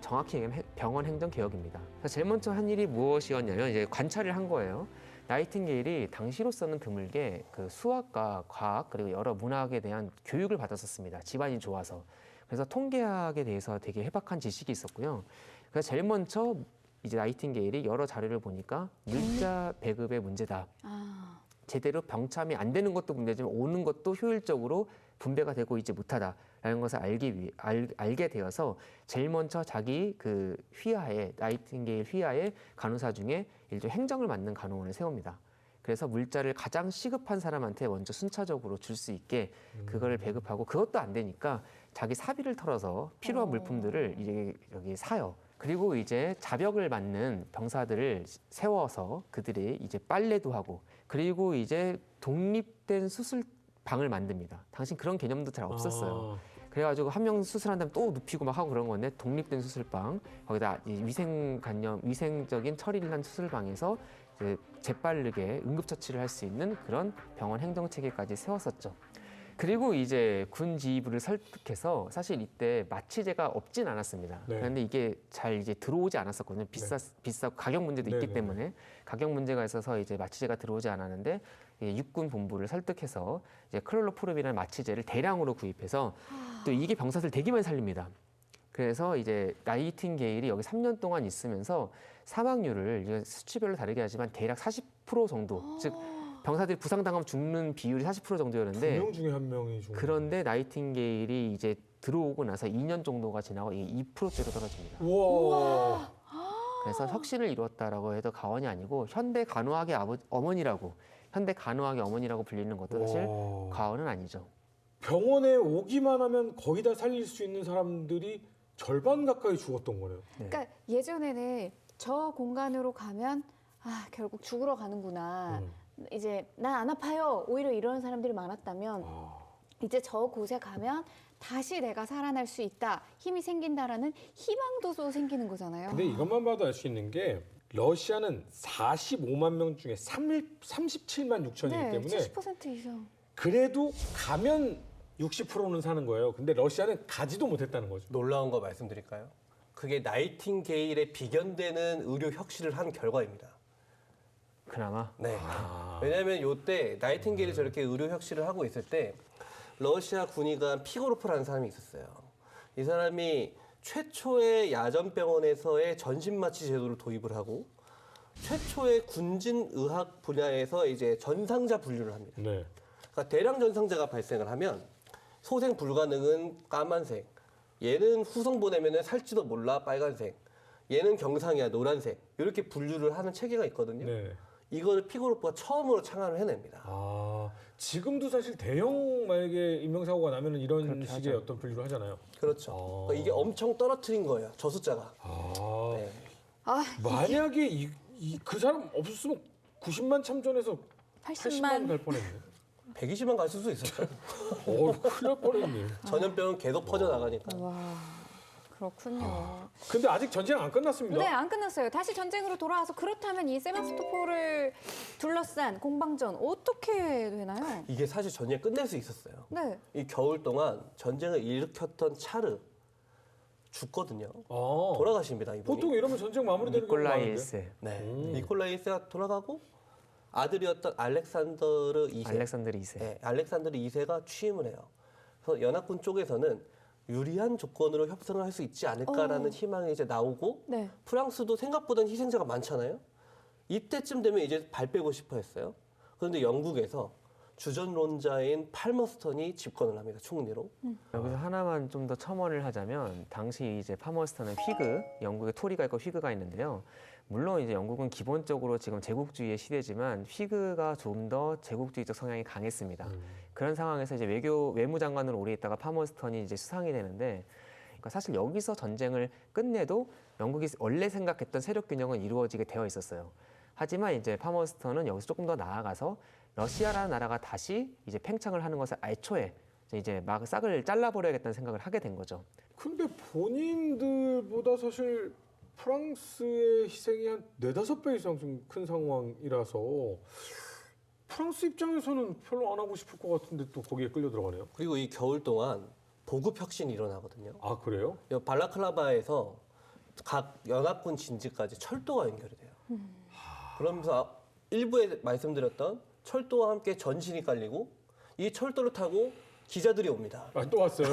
정확히 얘기하면 병원 행정 개혁입니다. 제일 먼저 한 일이 무엇이었냐면 이제 관찰을 한 거예요. 나이팅게일이 당시로서는 드물게 그 수학과 과학 그리고 여러 문학에 대한 교육을 받았었습니다. 집안이 좋아서. 그래서 통계학에 대해서 되게 해박한 지식이 있었고요. 그래서 제일 먼저 이제 나이팅게일이 여러 자료를 보니까 물자 배급의 문제다. 아, 제대로 병참이 안 되는 것도 문제지만 오는 것도 효율적으로 분배가 되고 있지 못하다라는 것을 알게 되어서 제일 먼저 자기 그 휘하에 나이팅게일 휘하에 간호사 중에 일종 행정을 맡는 간호원을 세웁니다. 그래서 물자를 가장 시급한 사람한테 먼저 순차적으로 줄 수 있게 그거를 배급하고 그것도 안 되니까 자기 사비를 털어서 필요한 물품들을 이제 여기 사요. 그리고 이제 자벽을 맡는 병사들을 세워서 그들이 이제 빨래도 하고 그리고 이제 독립된 수술방을 만듭니다. 당시 그런 개념도 잘 없었어요. 그래가지고 한 명 수술한 다음에 또 눕히고 막 하고 그런 건데 독립된 수술방 거기다 이 위생적인 처리를 한 수술방에서 이제 재빠르게 응급처치를 할 수 있는 그런 병원 행정 체계까지 세웠었죠. 그리고 이제 군 지휘부를 설득해서 사실 이때 마취제가 없진 않았습니다. 네. 그런데 이게 잘 이제 들어오지 않았었거든요. 비싸고 가격 문제도 있기 네. 때문에 가격 문제가 있어서 이제 마취제가 들어오지 않았는데 육군 본부를 설득해서 이제 클로로포름이라는 마취제를 대량으로 구입해서 또 이게 병사들 되게 많이 살립니다. 그래서 이제 나이팅게일이 여기 3년 동안 있으면서 사망률을 이게 수치별로 다르게 하지만 대략 40% 정도, 즉 병사들이 부상당하면 죽는 비율이 40% 정도였는데 2명 중에 한 명이 죽는. 그런데 나이팅게일이 이제 들어오고 나서 2년 정도가 지나고 이게 2%대로 떨어집니다. 우와. 그래서 혁신을 이루었다라고 해도 과언이 아니고 현대 간호학의 어머니라고 불리는 것도 사실 와. 과언은 아니죠. 병원에 오기만 하면 거의 다 살릴 수 있는 사람들이 절반 가까이 죽었던 거네요. 그러니까 예전에는 저 공간으로 가면 아 결국 죽으러 가는구나. 이제 난 안 아파요. 오히려 이런 사람들이 많았다면 이제 저 곳에 가면 다시 내가 살아날 수 있다. 힘이 생긴다라는 희망도 또 생기는 거잖아요. 근데 이것만 봐도 알 수 있는 게 러시아는 45만 명 중에 37만 6천이기 네, 때문에 70% 이상. 그래도 가면 60%는 사는 거예요. 근데 러시아는 가지도 못했다는 거죠. 놀라운 거 말씀드릴까요? 그게 나이팅게일에 비견되는 의료 혁신을 한 결과입니다. 그나마 네. 왜냐하면 이때 나이팅게일이 저렇게 의료 혁신을 하고 있을 때 러시아 군의관 피고로프라는 사람이 있었어요. 이 사람이 최초의 야전병원에서의 전신마취 제도를 도입을 하고 최초의 군진의학 분야에서 이제 전상자 분류를 합니다. 네. 그러니까 대량 전상자가 발생을 하면 소생 불가능은 까만색, 얘는 후성 보내면은 살지도 몰라 빨간색, 얘는 경상이야 노란색 이렇게 분류를 하는 체계가 있거든요. 네. 이거를 피고로프가 처음으로 창안을 해냅니다. 아, 지금도 사실 대형 만약에 인명사고가 나면은 이런 그렇게 식의 하죠. 어떤 분류를 하잖아요. 그렇죠. 그러니까 이게 엄청 떨어뜨린 거예요. 저 숫자가. 아, 네. 아, 만약에 그 사람 없었으면 90만 참전해서 80만 80만. 갈 뻔했네. 120만 갔을 수 있었죠. 큰일 날 뻔했네. 전염병은 계속 퍼져나가니까. 와, 그렇군요. 근데 아직 전쟁 안 끝났습니다. 네, 안 끝났어요. 다시 전쟁으로 돌아와서 그렇다면 이 세바스토폴을 둘러싼 공방전 어떻게 되나요? 이게 사실 전쟁 끝낼 수 있었어요. 네. 이 겨울 동안 전쟁을 일으켰던 차르 죽거든요. 아, 돌아가십니다. 이분이. 보통 이러면 전쟁 마무리되는 경우가 니콜라이 많은데. 1세, 네. 니콜라이 1세가 돌아가고 아들이었던 알렉산더르 2세. 알렉산드르 2세. 네, 알렉산드르 2세가 취임을 해요. 그래서 연합군 쪽에서는 유리한 조건으로 협상을 할 수 있지 않을까라는 희망이 이제 나오고 네. 프랑스도 생각보다는 희생자가 많잖아요. 이때쯤 되면 이제 발 빼고 싶어 했어요. 그런데 영국에서 주전론자인 팔머스턴이 집권을 합니다. 총리로. 여기서 하나만 좀 더 첨언을 하자면 당시 이제 파머스턴은 휘그, 영국의 토리가 있고 휘그가 있는데요. 물론 이제 영국은 기본적으로 지금 제국주의의 시대지만 휘그가 좀 더 제국주의적 성향이 강했습니다. 그런 상황에서 이제 외무장관으로 오래 있다가 파머스턴이 이제 수상이 되는데, 그러니까 사실 여기서 전쟁을 끝내도 영국이 원래 생각했던 세력 균형은 이루어지게 되어 있었어요. 하지만 이제 파머스턴은 여기서 조금 더 나아가서 러시아라는 나라가 다시 이제 팽창을 하는 것을 애초에 이제 막 싹을 잘라버려야겠다는 생각을 하게 된 거죠. 근데 본인들보다 사실 프랑스의 희생이 한 4-5배 이상 좀 큰 상황이라서 프랑스 입장에서는 별로 안 하고 싶을 것 같은데 또 거기에 끌려 들어가네요. 그리고 이 겨울 동안 보급 혁신이 일어나거든요. 아, 그래요? 이 발라클라바에서 각 연합군 진지까지 철도가 연결이 돼요. 그러면서 일부에 말씀드렸던 철도와 함께 전신이 깔리고 이 철도를 타고 기자들이 옵니다. 또 왔어요.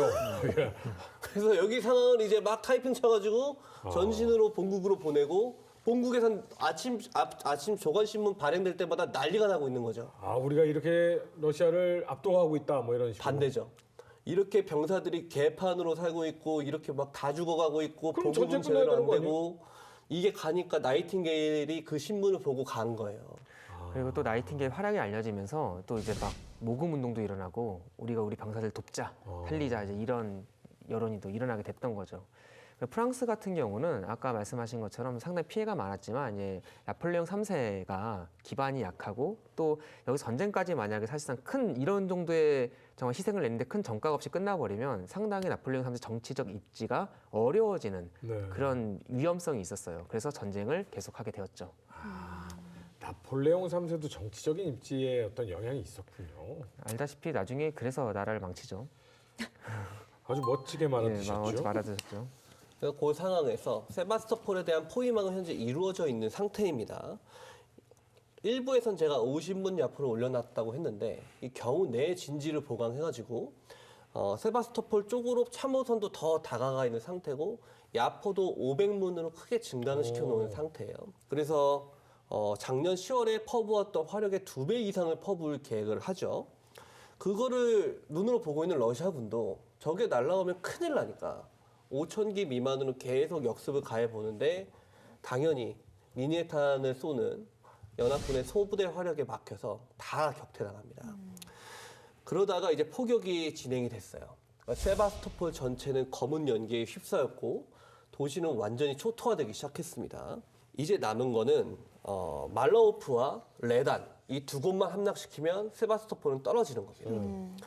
예. 그래서 여기 상황을 이제 막 타이핑 쳐가지고 전신으로 본국으로 보내고 본국에선 아침 조간신문 발행될 때마다 난리가 나고 있는 거죠. 우리가 이렇게 러시아를 압도하고 있다, 뭐 이런 식으로. 반대죠. 이렇게 병사들이 개판으로 살고 있고 이렇게 막 다 죽어가고 있고 그럼 보급은 전쟁 끝나야 제대로 안 되는 거 되고 이게 가니까 나이팅게일이 그 신문을 보고 간 거예요. 그리고 또 나이팅게일 활약이 알려지면서 또 이제 막 모금 운동도 일어나고 우리가 우리 병사들 돕자, 살리자 이제 이런 여론이 또 일어나게 됐던 거죠. 프랑스 같은 경우는 아까 말씀하신 것처럼 상당히 피해가 많았지만 이제 나폴레옹 3세가 기반이 약하고 또 여기 전쟁까지 만약에 사실상 큰 이런 정도의 정말 희생을 냈는데 큰 전과가 없이 끝나버리면 상당히 나폴레옹 3세 정치적 입지가 어려워지는 네. 그런 위험성이 있었어요. 그래서 전쟁을 계속하게 되었죠. 나폴레옹 3세도 정치적인 입지에 어떤 영향이 있었군요. 알다시피 나중에 그래서 나라를 망치죠. 아주 멋지게 말아드셨죠. 말아드셨죠. 그 상황에서 세바스토폴에 대한 포위망은 현재 이루어져 있는 상태입니다. 일부에선 제가 50문 야포를 올려놨다고 했는데 이 겨우 내 진지를 보강해가지고 세바스토폴 쪽으로 참호선도 더 다가가 있는 상태고 야포도 500문으로 크게 증강을 시켜놓은 상태예요. 그래서 작년 10월에 퍼부었던 화력의 2배 이상을 퍼부을 계획을 하죠. 그거를 눈으로 보고 있는 러시아군도 저게 날아오면 큰일 나니까 5,000기 미만으로 계속 역습을 가해보는데 당연히 미니탄을 쏘는 연합군의 소부대 화력에 막혀서 다 격퇴당합니다. 그러다가 이제 포격이 진행이 됐어요. 세바스토폴 전체는 검은 연기에 휩싸였고 도시는 완전히 초토화되기 시작했습니다. 이제 남은 거는 말라오프와 레단 이 두 곳만 함락시키면 세바스토폴은 떨어지는 겁니다.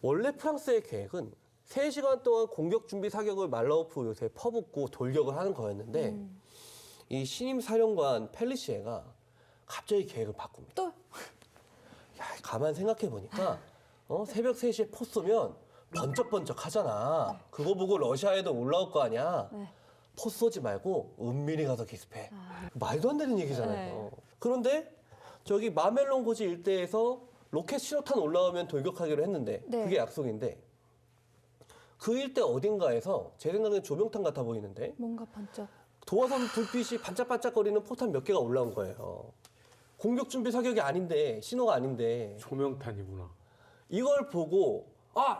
원래 프랑스의 계획은 3시간 동안 공격 준비 사격을 말라오프 요새에 퍼붓고 돌격을 하는 거였는데 이 신임 사령관 펠리시에가 갑자기 계획을 바꿉니다. 또? 야, 가만 생각해 보니까 새벽 3시에 포 쏘면 번쩍번쩍 하잖아. 그거 보고 러시아에도 올라올 거 아니야. 네. 포 쏘지 말고 은밀히 가서 기습해. 말도 안 되는 얘기잖아요. 그런데 저기 마멜론 고지 일대에서 로켓 신호탄 올라오면 돌격하기로 했는데 네. 그게 약속인데 그 일대 어딘가에서 제 생각엔 조명탄 같아 보이는데 뭔가 번쩍. 도화선 불빛이 반짝반짝거리는 포탄 몇 개가 올라온 거예요. 공격 준비 사격이 아닌데 신호가 아닌데 조명탄이구나. 이걸 보고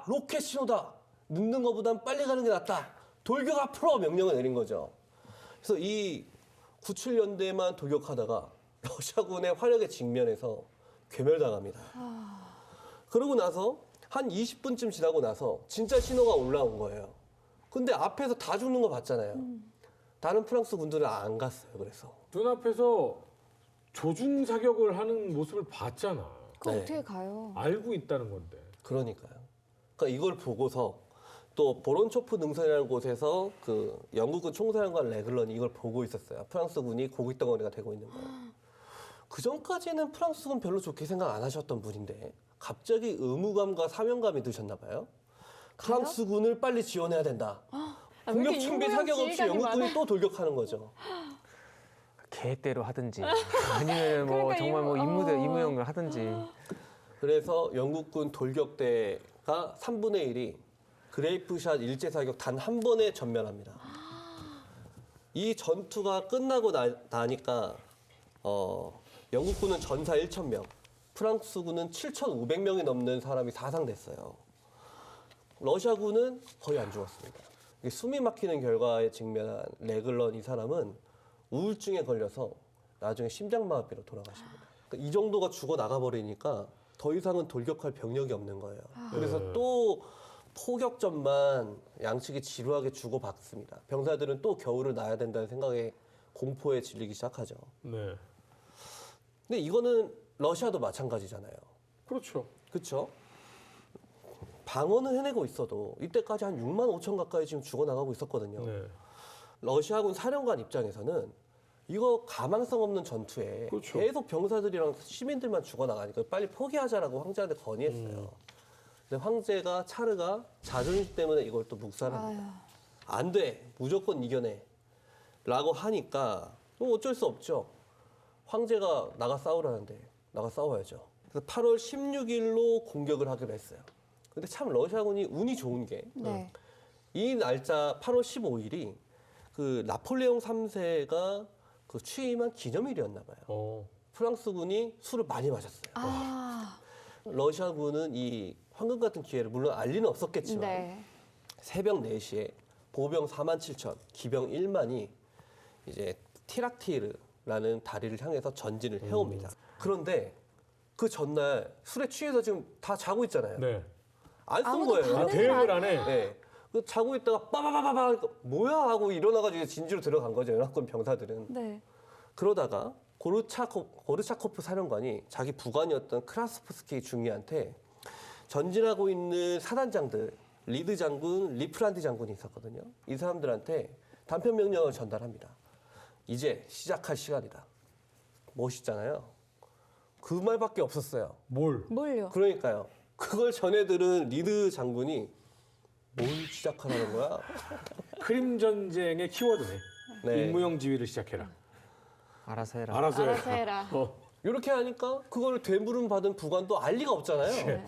로켓 신호다. 늦는 것보단 빨리 가는 게 낫다. 돌격 앞으로 명령을 내린 거죠. 그래서 이 97년대만 돌격하다가 러시아군의 화력에 직면해서 괴멸당합니다. 그러고 나서 한 20분쯤 지나고 나서 진짜 신호가 올라온 거예요. 근데 앞에서 다 죽는 거 봤잖아요. 다른 프랑스 군들은 안 갔어요. 그래서 눈앞에서 조준 사격을 하는 모습을 봤잖아. 그거 네. 어떻게 가요? 알고 있다는 건데. 그러니까요. 그러니까 이걸 보고서 또 보론초프 능선이라는 곳에서 그 영국군 총사령관 레글런이 이걸 보고 있었어요. 프랑스군이 고깃덩어리가 되고 있는 거예요. 그 전까지는 프랑스군 별로 좋게 생각 안 하셨던 분인데 갑자기 의무감과 사명감이 드셨나 봐요. 프랑스군을 빨리 지원해야 된다. 왜 공격 이렇게 준비 유명한 사격 없이 지휘관이 영국군이 많아? 또 돌격하는 거죠. 계획대로 하든지 아니면 뭐 그러니까 정말 뭐 임무형을 하든지. 그래서 영국군 돌격대가 3분의 1이 그레이프샷 일제 사격 단 한 번에 전멸합니다. 이 전투가 끝나고 나니까 영국군은 전사 1,000명, 프랑스군은 7,500명이 넘는 사람이 사상됐어요. 러시아군은 거의 안 죽었습니다. 이게 숨이 막히는 결과에 직면한 레글런 이 사람은 우울증에 걸려서 나중에 심장마비로 돌아가십니다. 그러니까 이 정도가 죽어 나가버리니까 더 이상은 돌격할 병력이 없는 거예요. 그래서 또 포격전만 양측이 지루하게 주고받습니다. 병사들은 또 겨울을 나야 된다는 생각에 공포에 질리기 시작하죠. 네. 근데 이거는 러시아도 마찬가지잖아요. 그렇죠. 그렇죠? 방어는 해내고 있어도 이때까지 한 6만 5천 가까이 지금 죽어나가고 있었거든요. 네. 러시아군 사령관 입장에서는 이거 가망성 없는 전투에 그렇죠. 계속 병사들이랑 시민들만 죽어나가니까 빨리 포기하자라고 황제한테 건의했어요. 근데 황제가 차르가 자존심 때문에 이걸 또 묵살합니다. 안 돼. 무조건 이겨내. 라고 하니까 어쩔 수 없죠. 황제가 나가 싸우라는데 나가 싸워야죠. 그래서 8월 16일로 공격을 하기로 했어요. 근데 참 러시아군이 운이 좋은 게 이 네. 날짜 8월 15일이 그 나폴레옹 3세가 그 취임한 기념일이었나 봐요. 프랑스군이 술을 많이 마셨어요. 아, 러시아군은 이 황금 같은 기회를 물론 알 리는 없었겠지만 네. 새벽 4시에 보병 47,000, 기병 1만이 이제 티락티르라는 다리를 향해서 전진을 해옵니다. 그런데 그 전날 술에 취해서 지금 다 자고 있잖아요. 네. 안 쏜 아무도 거예요. 반응을 대응을 안 해. 네. 그 자고 있다가 빠바바바바 하니까 뭐야 하고 일어나가지고 진지로 들어간 거죠. 연합군 병사들은. 네. 그러다가 고르차코프 사령관이 자기 부관이었던 크라스프스키 중위한테 전진하고 있는 사단장들, 리드 장군, 리프란디 장군이 있었거든요. 이 사람들한테 단편 명령을 전달합니다. 이제 시작할 시간이다. 멋있잖아요. 그 말밖에 없었어요. 뭘요? 그러니까요. 그걸 전해들은 리드 장군이 뭘 시작하라는 거야? 크림 전쟁의 키워드네. 네. 임무용 지휘를 시작해라. 알아서 해라. 알아서 해라. 알아서 해라. 이렇게 하니까 그거를 되물음 받은 부관도 알 리가 없잖아요. 네.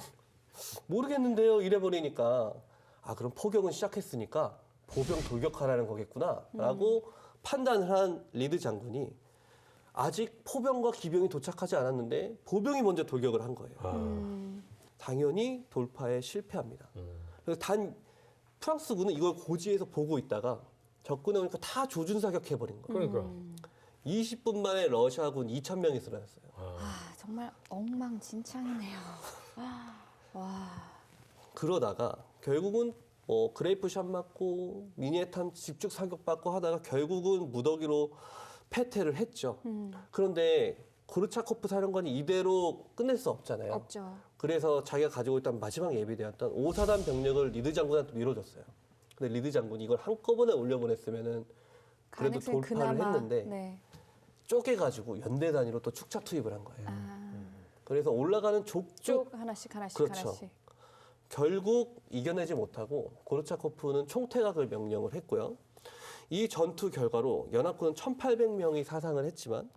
모르겠는데요. 이래버리니까 아 그럼 포격은 시작했으니까 보병 돌격하라는 거겠구나라고 판단을 한 리드 장군이 아직 포병과 기병이 도착하지 않았는데 보병이 먼저 돌격을 한 거예요. 당연히 돌파에 실패합니다. 그래서 단 프랑스군은 이걸 고지에서 보고 있다가 접근해 오니까 다 조준 사격해버린 거예요. 그러니까. 20분 만에 러시아군 2,000명이 쓰러졌어요. 아, 정말 엉망진창이네요. 와. 그러다가 결국은 뭐 그레이프샷 맞고 미니에탄 집중 사격 받고 하다가 결국은 무더기로 패퇴를 했죠. 그런데 고르차코프 사령관이 이대로 끝낼 수 없잖아요. 없죠. 그래서 자기가 가지고 있던 마지막 예비대였던 5사단 병력을 리드 장군한테 밀어줬어요. 근데 리드 장군이 이걸 한꺼번에 올려보냈으면은 그래도 가능성이 돌파를 그나마, 했는데 네. 쪼개가지고 연대 단위로 또 축차 투입을 한 거예요. 아, 그래서 올라가는 족족 쭉 하나씩 그렇죠. 하나씩. 결국 이겨내지 못하고 고르차코프는 총퇴각을 명령을 했고요. 이 전투 결과로 연합군은 1,800명이 사상을 했지만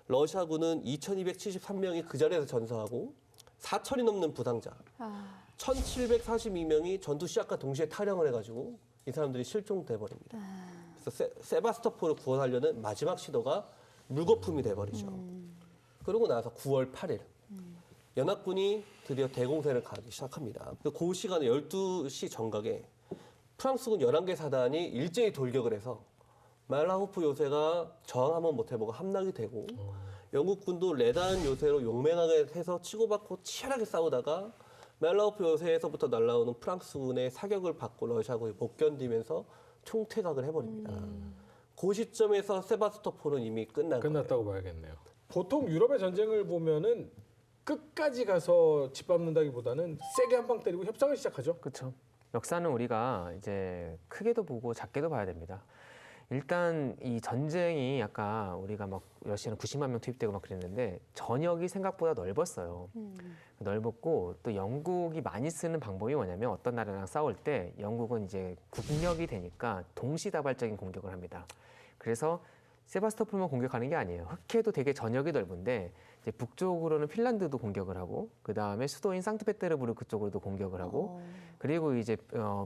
러시아군은 2,273명이 그 자리에서 전사하고 4,000이 넘는 부상자, 아, 1,742명이 전투 시작과 동시에 탈영을 해가지고 이 사람들이 실종돼 버립니다. 그래서 세바스토폴을 구원하려는 마지막 시도가 물거품이 돼버리죠. 그러고 나서 9월 8일 연합군이 드디어 대공세를 가기 시작합니다. 그 시간에 12시 정각에 프랑스군 11개 사단이 일제히 돌격을 해서 말라호프 요새가 저항 한번 못 해보고 함락이 되고 영국군도 레단 요새로 용맹하게 해서 치고받고 치열하게 싸우다가 말라호프 요새에서부터 날아오는 프랑스군의 사격을 받고 러시아군이 못 견디면서 총퇴각을 해버립니다. 그 시점에서 세바스토폴은 이미 끝난 거예요. 끝났다고 봐야겠네요. 보통 유럽의 전쟁을 보면은 끝까지 가서 짓밟는다기보다는 세게 한 방 때리고 협상을 시작하죠. 그렇죠. 역사는 우리가 이제 크게도 보고 작게도 봐야 됩니다. 일단 이 전쟁이 아까 우리가 막 러시아는 90만 명 투입되고 막 그랬는데 전역이 생각보다 넓었어요. 넓었고 또 영국이 많이 쓰는 방법이 뭐냐면 어떤 나라랑 싸울 때 영국은 이제 국력이 되니까 동시다발적인 공격을 합니다. 그래서 세바스토폴만 공격하는 게 아니에요. 흑해도 되게 전역이 넓은데 이제 북쪽으로는 핀란드도 공격을 하고 그 다음에 수도인 상트페테르부르크 쪽으로도 공격을 하고 그리고 이제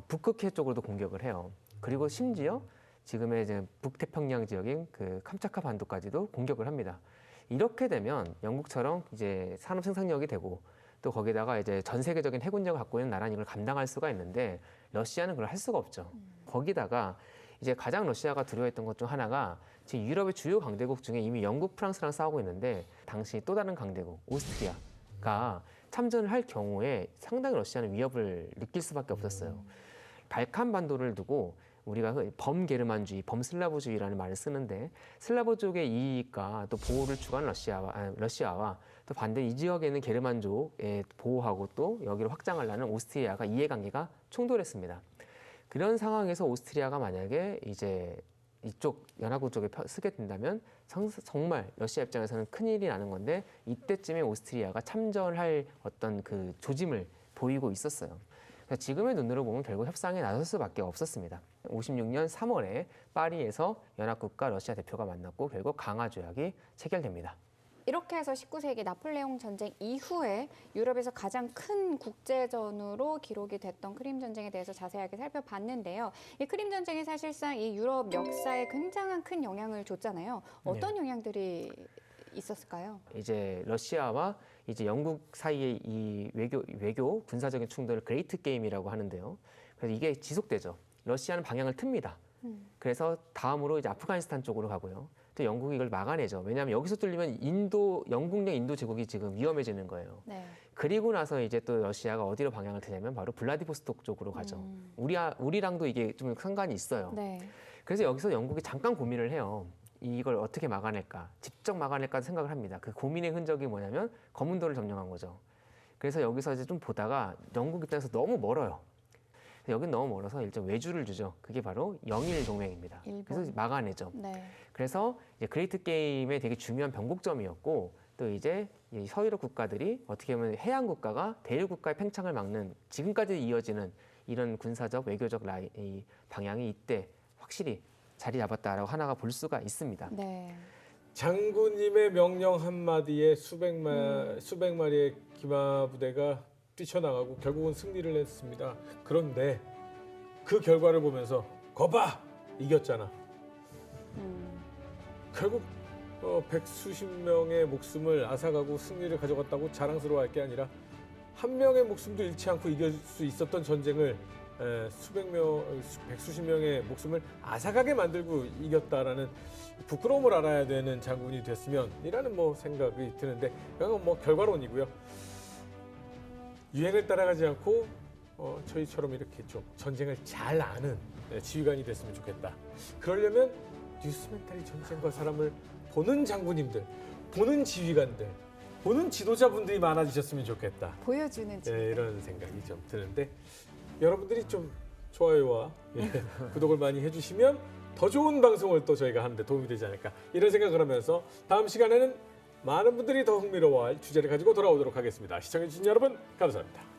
북극해 쪽으로도 공격을 해요. 그리고 심지어 지금의 이제 북태평양 지역인 그 캄차카 반도까지도 공격을 합니다. 이렇게 되면 영국처럼 이제 산업 생산력이 되고 또 거기다가 이제 전 세계적인 해군력을 갖고 있는 나라는 이걸 감당할 수가 있는데 러시아는 그걸 할 수가 없죠. 거기다가 이제 가장 러시아가 두려워했던 것 중 하나가 지금 유럽의 주요 강대국 중에 이미 영국, 프랑스랑 싸우고 있는데 당시 또 다른 강대국 오스트리아가 참전을 할 경우에 상당히 러시아는 위협을 느낄 수밖에 없었어요. 발칸 반도를 두고 우리가 범게르만주의, 범슬라브주의라는 말을 쓰는데 슬라브족의 이익과 또 보호를 추구한 러시아와 또 반대 이 지역에 있는 게르만족에 보호하고 또 여기를 확장하려는 오스트리아가 이해관계가 충돌했습니다. 그런 상황에서 오스트리아가 만약에 이제 이쪽 연합국 쪽에 쓰게 된다면 정말 러시아 입장에서는 큰일이 나는 건데 이때쯤에 오스트리아가 참전할 어떤 그 조짐을 보이고 있었어요. 그래서 지금의 눈으로 보면 결국 협상에 나설 수밖에 없었습니다. 56년 3월에 파리에서 연합국과 러시아 대표가 만났고 결국 강화 조약이 체결됩니다. 이렇게 해서 19세기 나폴레옹 전쟁 이후에 유럽에서 가장 큰 국제전으로 기록이 됐던 크림 전쟁에 대해서 자세하게 살펴봤는데요. 이 크림 전쟁이 사실상 이 유럽 역사에 굉장한 큰 영향을 줬잖아요. 어떤 영향들이 있었을까요? 이제 러시아와 이제 영국 사이의 이 외교 군사적인 충돌을 그레이트 게임이라고 하는데요. 그래서 이게 지속되죠. 러시아는 방향을 틉니다. 그래서 다음으로 이제 아프가니스탄 쪽으로 가고요. 또 영국이 이걸 막아내죠. 왜냐하면 여기서 뚫리면 영국령 인도 제국이 지금 위험해지는 거예요. 네. 그리고 나서 이제 또 러시아가 어디로 방향을 트냐면 바로 블라디보스토크 쪽으로 가죠. 우리랑도 이게 좀 상관이 있어요. 네. 그래서 여기서 영국이 잠깐 고민을 해요. 이걸 어떻게 막아낼까? 직접 막아낼까 생각을 합니다. 그 고민의 흔적이 뭐냐면 거문도를 점령한 거죠. 그래서 여기서 이제 좀 보다가 영국 입장에서 너무 멀어요. 여긴 너무 멀어서 일종 외주를 주죠. 그게 바로 영일 동맹입니다. 일본. 그래서 막아내죠. 네. 그래서 이제 그레이트 게임의 되게 중요한 변곡점이었고 또 이제 이 서유럽 국가들이 어떻게 보면 해양 국가가 대륙 국가의 팽창을 막는 지금까지 이어지는 이런 군사적 외교적 이 방향이 이때 확실히 자리 잡았다라고 하나가 볼 수가 있습니다. 네. 장군님의 명령 한마디에 수백 마리의 기마 부대가 뛰쳐나가고 결국은 승리를 했습니다. 그런데 그 결과를 보면서 거봐! 이겼잖아. 결국 백수십 명의 목숨을 앗아가고 승리를 가져갔다고 자랑스러워할 게 아니라 한 명의 목숨도 잃지 않고 이길 수 있었던 전쟁을 백수십 명의 목숨을 앗아가게 만들고 이겼다라는 부끄러움을 알아야 되는 장군이 됐으면이라는 생각이 드는데 이건 결과론이고요. 유행을 따라가지 않고 저희처럼 이렇게 좀 전쟁을 잘 아는 지휘관이 됐으면 좋겠다. 그러려면 뉴스멘탈이 전쟁과 사람을 보는 장군님들, 보는 지휘관들, 보는 지도자분들이 많아지셨으면 좋겠다. 보여주는 지휘관. 이런 생각이 좀 드는데 여러분들이 좀 좋아요와 구독을 많이 해주시면 더 좋은 방송을 또 저희가 하는데 도움이 되지 않을까 이런 생각을 하면서 다음 시간에는 많은 분들이 더 흥미로워할 주제를 가지고 돌아오도록 하겠습니다. 시청해주신 여러분 감사합니다.